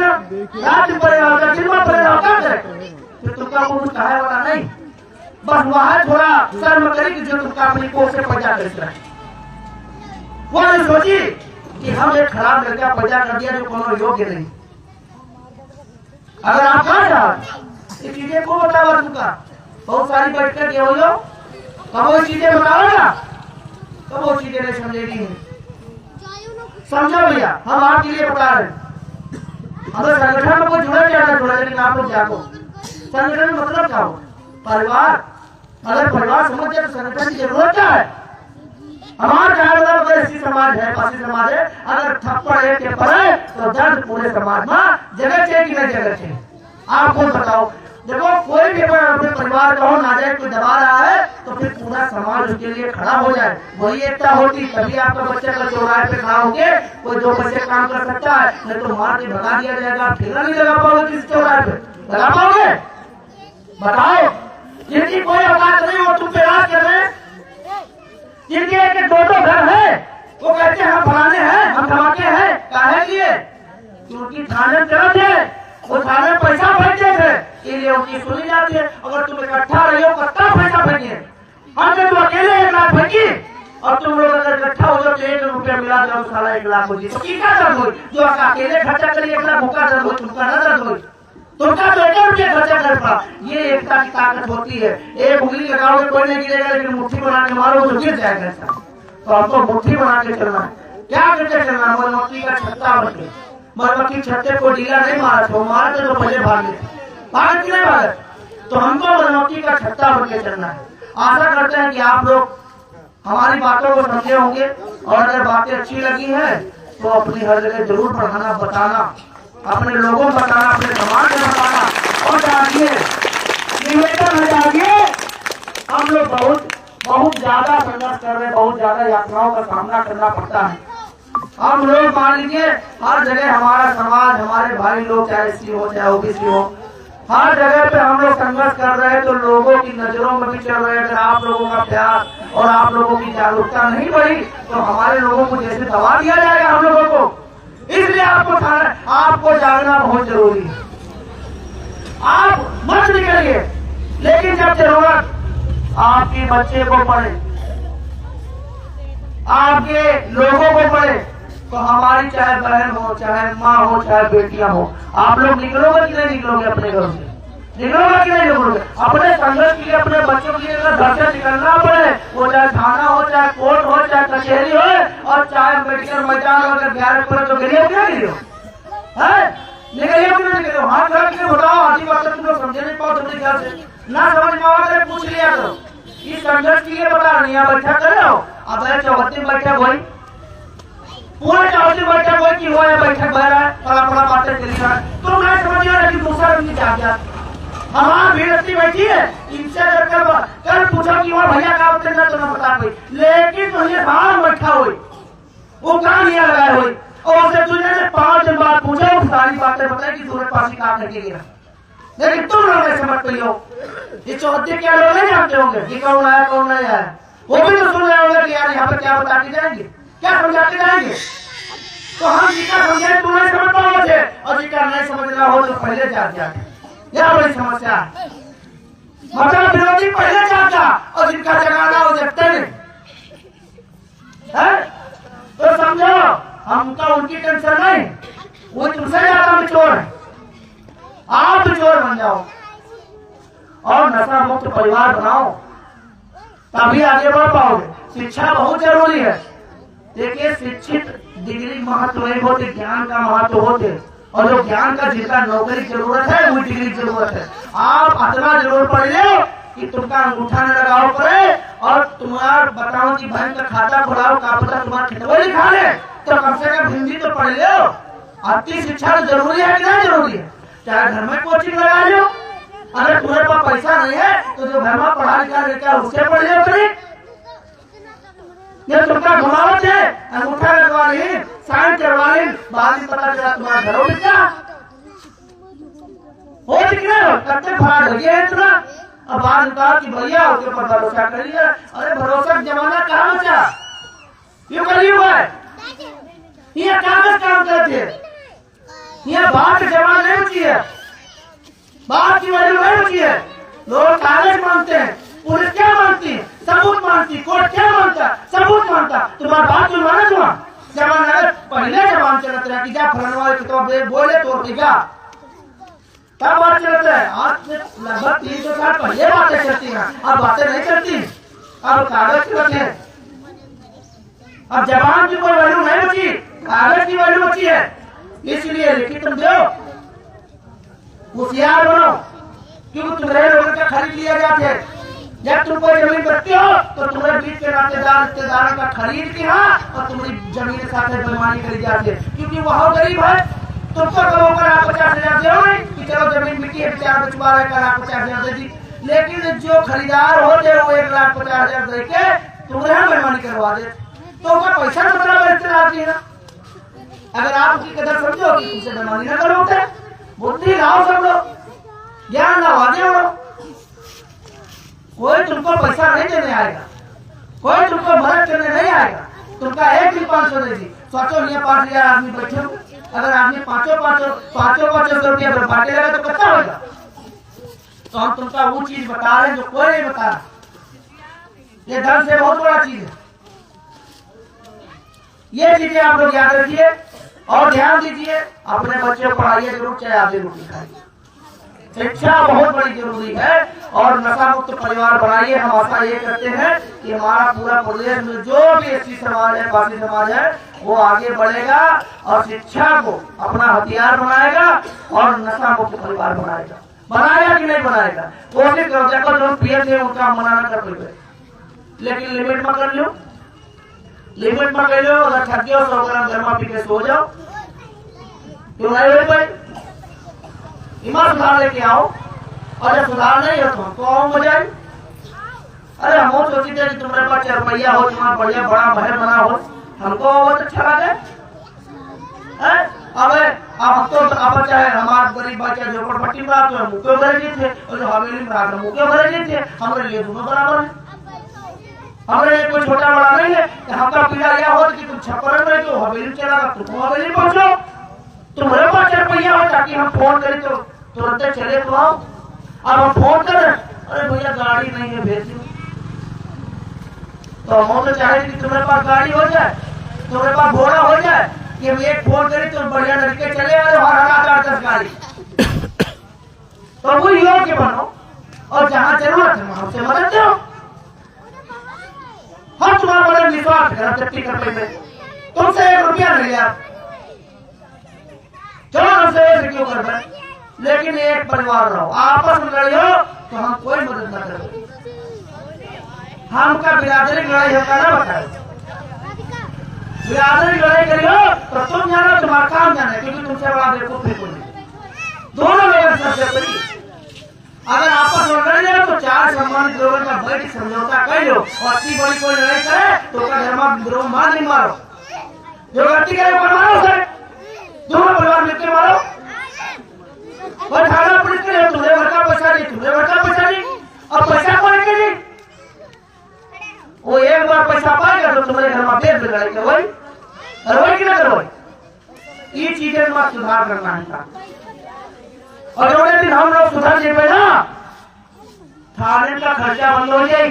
रात दिन पड़े रहो, दिन भर पड़े रहो, क्या करें? फिर तुमका कुछ कहे वाला नहीं, बस वहां थोड़ा शर्म करी कि जो तुमका अपनी कोख से पैदा करता है। वो नहीं सोची कि हम एक खराब लड़का पैदा कर दिया जो कोनो योग्य नहीं। अगर आप कहा जाओ ये चीजें को बताओ, तुमका बहुत सारी बैठ कर हो जाओ, कब वो चीजें बताओ ना, कब वो चीजें नहीं समझेगी। समझो भैया, हम आपके लिए बता रहे हैं, अगर संगठन में कोई जुड़ा जाना जुड़ा, लेकिन आप लोग जागो। संगठन मतलब क्या हो? परिवार। अगर परिवार समझ जाए तो संगठन की जरूरत क्या है? हमारे मतलब ऐसी समाज है, पासी समाज है, अगर थप्पड़ एक के पड़े तो दर्द पूरे समाज में जगह चाहिए कि नहीं जगह चाहिए? आप खुद बताओ। देखो कोई भी अपने परिवार का हो ना जाए, कोई दबा रहा है तो फिर पूरा समाज उसके लिए खड़ा हो जाए, वही एकता होती, तभी आपका बच्चा का चौराहे पे खड़ा होके कोई दो पैसे काम कर सकता है। नहीं तो मार के भगा दिया जाएगा, ठेला नहीं लगा पाओगे किसी चौराहे पे, लगा पाओगे? बताओ। जिनकी कोई औकात नहीं हो तुम पे राज कर रहे, जिनके एक दो घर है वो कहते हैं हम फलाने हैं, हम धमाके हैं, काहे लिए? क्योंकि थाने चलते थे, वो थाने में पैसा फेंकते थे, इसलिए उनकी सुनी जाती है। अगर तुम इकट्ठा रही हो कितना पैसा फेंकिए, हमने तो अकेले 1 लाख फेंकी और तुम लोग अगर इकट्ठा हो जाओ तो 1 रुपया मिला जाओ साला 1 लाख हो जाए, तो क्या दर्द हो? जो अकेले खर्चा करिए 1 लाख भूखा दर्द हो, तुमका ना दर्द हो, तुमका तो 1 रुपया खर्चा कर पड़ा। ये एकता की ताकत होती है। एक उंगली लगाओगे कोई नहीं गिरेगा, लेकिन मुट्ठी बना के मारो तो गिर जाएगा। तो आपको मुट्ठी बना के चलना है। क्या करके चलना? मधुमक्खी का छत्ता बन, मधुमक्खी छत्ते को ढीला नहीं मारा तो मारते तो पहले भाग लेते, भाग नहीं भागे। तो हमको मधुमक्खी का छत्ता बन के चलना है। आशा करते हैं कि आप लोग हमारी बातों को समझे होंगे, और अगर बातें अच्छी लगी हैं तो अपनी हर जगह जरूर पढ़ाना, बताना, अपने लोगों को बताना, अपने समाज में बताना। और जानिए, निवेदन है जानिए, हम लोग बहुत ज्यादा संघर्ष कर रहे हैं, बहुत ज्यादा यात्राओं का सामना करना पड़ता है। हम लोग मान लीजिए हर जगह हमारा समाज, हमारे भाई लोग चाहे एससी हो चाहे ओबीसी हो, हर जगह पे हम लोग संघर्ष कर रहे हैं, तो लोगों की नजरों में भी चल रहे हैं। अगर आप लोगों का प्यार और आप लोगों की जागरूकता नहीं बढ़ी तो हमारे लोगों को जैसे दबा दिया जाएगा हम लोगों को। इसलिए आपको जागना बहुत जरूरी है। आप मत निकलिए, लेकिन जब जरूरत आपके बच्चे को पड़े, आपके लोगों को पड़े, तो हमारी चाहे बहन हो, चाहे माँ हो, चाहे बेटियां हो, आप लोग निकलोगे कि नहीं निकलोगे? अपने घर से निकलोगे कि नहीं निकलोगे? अपने संघर्ष के लिए, अपने बच्चों के लिए अगर घर से निकलना पड़े, वो चाहे थाना हो, चाहे कोर्ट हो, चाहे कचहरी हो, और चाहे मेडिकल मैदान अगर ग्यारह पड़े तो गिरियो क्या गिरियो है? निकलियो कि नहीं निकलियो? हाथ खड़ा के बताओ। आधी बात तुम लोग समझे नहीं पाओ, तुमने क्या से ना समझ पाओ तो पूछ लिया करो। इस संघर्ष के लिए बता रही है, बैठा कर रहे हो। अब चौहत्ती बैठक हुई, पूरे 84 बैठक हुई कि हुआ है, बैठक बह रहा है, बड़ा बातें चली रहा है, तुम नहीं समझ रहे, लेकिन दूसरा उनकी क्या हमारा भीड़ बैठी है, इनसे अगर कल पूछो कि वहाँ भैया का ना तो ना बता पाई, लेकिन तुझे बाहर बैठा हुई, वो कहाँ लिया लगाए हुई, और उसे तुझे 5 दिन बाद पूछो, सारी बातें बताए कि तुम्हें पास ही काम करके गिरा, लेकिन तुम लोग नहीं समझ पाई हो। ये 74 क्या लोग नहीं जानते होंगे कि कौन आया कौन नहीं आया, वो भी तो सुन रहे होंगे कि यार यहाँ पे क्या बता के जाएंगे, क्या समझा के जाएंगे। तो हम जितना समझे तुम नहीं समझ पाओगे, और जितना नहीं समझना हो तो पहले जाके यह बड़ी समस्या है। मतलब विरोधी पहले जाता और जिनका जगाना वो जगते नहीं है। तो समझो हमका उनकी टेंशन नहीं, वो तुमसे ज्यादा चोर है। आप चोर बन जाओ और नशा मुक्त परिवार बनाओ, तभी आगे बढ़ पाओगे। शिक्षा बहुत जरूरी है। देखिए शिक्षित डिग्री महत्व नहीं होते, ज्ञान का महत्व होते। और जो ज्ञान का जिसका नौकरी की जरूरत है वो डिग्री की जरूरत है। आप इतना जरूर पढ़ लो कि तुमका अंगूठा न लगाओ पड़े और तुम्हारा बताओ कि बैंक का खाता खुलाओ, का पता तुम्हारा खितवा लिखा ले, तो कम से कम हिंदी तो पढ़ लो। आपकी शिक्षा जरूरी है कि नहीं जरूरी है? चाहे घर में कोचिंग लगा लो, अगर तुम्हारे पास पैसा नहीं है तो जो घर में पढ़ा लिखा लेकर उससे पढ़ लो। करी ये तुमका घुमावत है, अंगूठा लगवा ली, साइन करवा ली, बाद में पता चला तुम्हारा घरों में क्या हो दिखने करते फरार हो गया इतना। अब बाद में कहा कि भैया उसके ऊपर भरोसा कर लिया। अरे भरोसा का जमाना कहाँ बचा? क्यों करी हुआ है? ये कागज काम करते हैं, ये बात की जमाना नहीं बची है, बात की वैल्यू नहीं बची है। लोग कागज मांगते हैं, पुलिस क्या मांगती है? सबूत मांगती, कोर्ट क्या मांगता? सबूत मांगता। तुम्हारा बात तो माना तुम जमाना पहले जबान चलत रहा कि जा फलनवा किताब बोले तो क्या तब बात चलता है। आज से लगभग 300 साल पहले बातें चलती हैं, अब बातें नहीं चलती, अब कागज चलते हैं। अब जबान की कोई वैल्यू नहीं बची, कागज की वैल्यू बची है। इसलिए लिखित तुम दो, होशियार बनो, क्योंकि तुम्हारे लोगों का खरीद लिया जाते हैं। जब तुम कोई जमीन बेचते हो तो तुम्हारे बीच के नातेदार रिश्तेदारों का खरीद के और तुम्हारी जमीन के साथ बेईमानी करी जाती है, क्योंकि वह गरीब है। तुमको कहो कर आप 50,000 दे कि चलो जमीन बिकी है, 4 बेचवा रहे कर आप 50,000 दे दी। लेकिन जो खरीदार होते वो 1,50,000 दे के तुम्हारे बेईमानी करवा दे, तो उसका पैसा मतलब रिश्तेदार की ना। अगर आप उसकी कदर समझो कि तुमसे बेईमानी न करोगे, बुद्धि लाओ सब लोग, ज्ञान लाओ, आगे बढ़ो। कोई तुमको पैसा नहीं देने आएगा, कोई तुमको मदद करने नहीं आएगा। तुमका एक भी 500 दे दी, सोचो यहाँ 5,000 आदमी बैठे हो, अगर आदमी 500 रुपया बांटे लगा तो कितना होगा? तो हम तुमका वो चीज बता रहे हैं जो कोई नहीं बता रहा। ये धन से बहुत बड़ा चीज है। ये चीजें आप लोग याद रखिए और ध्यान दीजिए। अपने बच्चों को पढ़ाइए जरूर, चाहे आधे रोटी खाइए। शिक्षा बहुत बड़ी जरूरी है और नशा मुक्त परिवार बनाइए। हम आशा ये करते हैं कि हमारा पूरा प्रदेश में जो भी एससी समाज है, बाकी समाज है, वो आगे बढ़ेगा और शिक्षा को अपना हथियार बनाएगा और नशा मुक्त परिवार बनाएगा। बनाएगा कि नहीं बनाएगा? कोशिश करो। देखो जो पीएम है उनका मना न कर पाए, लेकिन लिमिट में कर लो, लिमिट में कर लो। अगर थके हो 100 ग्राम गर्मा पी के सो जाओ, क्यों नहीं हो पाए? ईमान सुधार लेके आओ, और जब सुधार नहीं हो तो हमको आओ मजा। अरे हम सोची थे कि तुम्हारे पास 4 रुपया हो, तुम्हारा बढ़िया बड़ा महल बना हो, हमको बहुत अच्छा लगे। अब तो अब चाहे हमारे गरीब बच्चे झोपड़पट्टी में आते हैं, मुँह भरे नहीं थे, और जो हवेली में आते मुँह भरे नहीं थे। हमारे लिए दोनों बराबर है, हमारे लिए कोई छोटा बड़ा नहीं है। हमका पीड़ा यह हो कि तुम छप्पर में तो हवेली चला, तुम हवेली पहुंचो, तुम्हारे पास 4 रुपया हो ताकि हम फोन करें तो तुरंत चले तो आओ। अब हम फोन करें, अरे भैया गाड़ी नहीं है, भेज दो। तो हम तो चाहे कि तुम्हारे पास गाड़ी हो जाए, तुम्हारे पास घोड़ा हो जाए, कि हम एक फोन करें तो बढ़िया लड़के चले आए और 10 गाड़ी। तो वो योग्य बनो और जहाँ जरूरत है हमसे मदद दो। हम तुम्हारा बड़े विश्वास करें, चट्टी कर पे तुमसे 1 रुपया नहीं लिया, चलो हमसे ऐसे क्यों कर रहे? लेकिन एक परिवार रहो, आपस में लड़े हो तो हम कोई मदद न करें। हमका बिरादरी लड़ाई होगा ना बताओ, बिरादरी लड़ाई करियो तो तुम जानो, तुम्हारा काम जाने, क्योंकि तुमसे बड़ा बेवकूफ भी कोई नहीं। दोनों लोगों से करिए। अगर आपस में लड़ जाओ तो 4 सम्मानित लोगों का बैठ समझौता कर लो, और अच्छी बड़ी कोई लड़ाई करे तो धर्म मार नहीं मारो, जो गलती करे मारो उसे, दोनों परिवार मिलकर मारो। और थाना पुलिस के तुम्हें घर का पैसा दी, तुम्हें घर का पैसा दी, और पैसा कौन के दी? वो एक बार पैसा पाएगा तो तुम्हारे घर में पेट बिगड़े के वही करवाई कि ना करवाई। ये चीजें में सुधार करना है। और जो दिन हम लोग सुधर जाए ना थाने का खर्चा बंद हो जाए।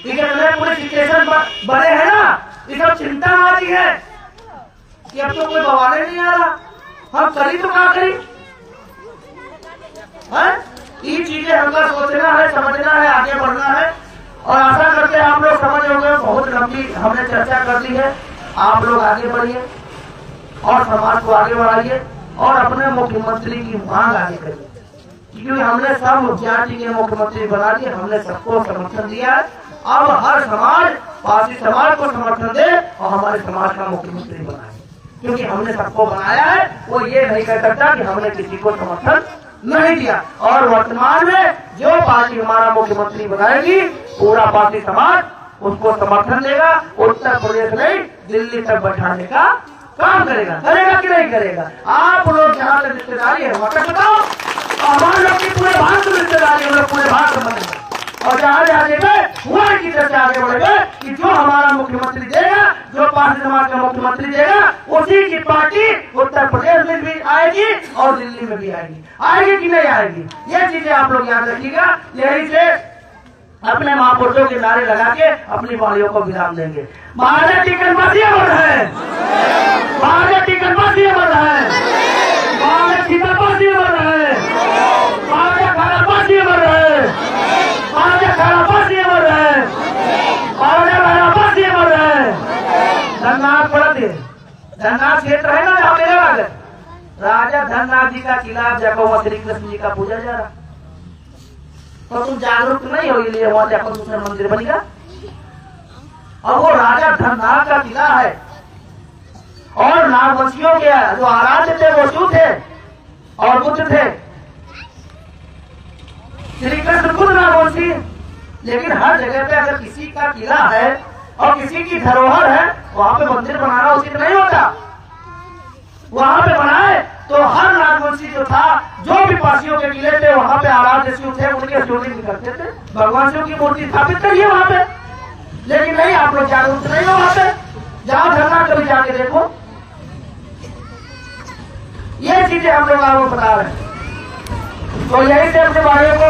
इतने पुलिस स्टेशन बड़े हैं ना, ये सब चिंता आती है कि अब तो कोई बवाले नहीं आ रहा, हम करी तो क्या करी है? ये चीजें हमको सोचना है, समझना है, आगे बढ़ना है। और आशा करते हैं आप लोग समझ होंगे। बहुत लंबी हमने चर्चा कर ली है, आप लोग आगे बढ़िए और समाज को आगे बढ़ाइए और अपने मुख्यमंत्री की मांग आगे करिए, क्योंकि हमने सब जाति के मुख्यमंत्री बना दिए, हमने सबको समर्थन दिया है। अब हर समाज पारसी समाज को समर्थन दे और हमारे समाज का मुख्यमंत्री बनाए, क्योंकि हमने सबको बनाया है। वो ये नहीं कह सकता कि हमने किसी को समर्थन नहीं दिया। और वर्तमान में जो पार्टी हमारा मुख्यमंत्री बनाएगी, पूरा पार्टी समाज उसको समर्थन देगा। उत्तर प्रदेश नहीं, दिल्ली तक बैठाने का काम करेगा। करेगा कि नहीं करेगा? आप लोग जहाँ तक रिश्तेदारी है वहाँ तक बताओ, हमारे लोग की पूरे भारत में रिश्तेदारी, हम लोग पूरे भारत में, और जहाँ जहाँ देखे वहाँ की तरफ से आगे बढ़ेगा कि जो हमारा मुख्यमंत्री देगा, जो पारसी समाज का मुख्यमंत्री देगा, उसी की पार्टी उत्तर प्रदेश में भी आएगी और दिल्ली में भी आएगी। आएगी कि नहीं आएगी, ये चीजें आप लोग याद रखिएगा। यही से अपने महापुरुषों के नारे लगा के अपनी वाणियों को विराम देंगे। भारत की गणपति अमर है, भारत की गणपति अमर है, भारत की गणपति अमर है, भारत का गणपति अमर है, भारत का गणपति अमर है, भारत का गणपति अमर है। धननाथ पड़त है, धननाथ क्षेत्र है ना जहाँ मेरे वाले राजा धननाथ जी का किला जगह श्री कृष्ण जी का पूजा जा रहा, तो तुम जागरूक नहीं हो, इसलिए वहां जाकर दूसरा मंदिर बनेगा। और वो राजा धननाथ का किला है और नागवंशियों के जो आराध्य थे वो शिव थे और बुद्ध थे। श्री कृष्ण खुद नागवंशी। लेकिन हर जगह पे अगर किसी का किला है और किसी की धरोहर है, वहां पे मंदिर बनाना उचित नहीं होता। वहां पे बनाए तो हर नागवंशी जो था, जो भी पारसियों के किले थे, वहां पे आराध्य शिव थे, उनके शूटिंग करते थे, भगवान शिव की मूर्ति स्थापित करिए वहां पे। लेकिन नहीं, आप लोग जागरूक नहीं हो। वहां पे जाओ, धरना कभी जाके देखो। ये चीजें हम लोग आपको बता रहे हैं। तो यही से अपने भाइयों को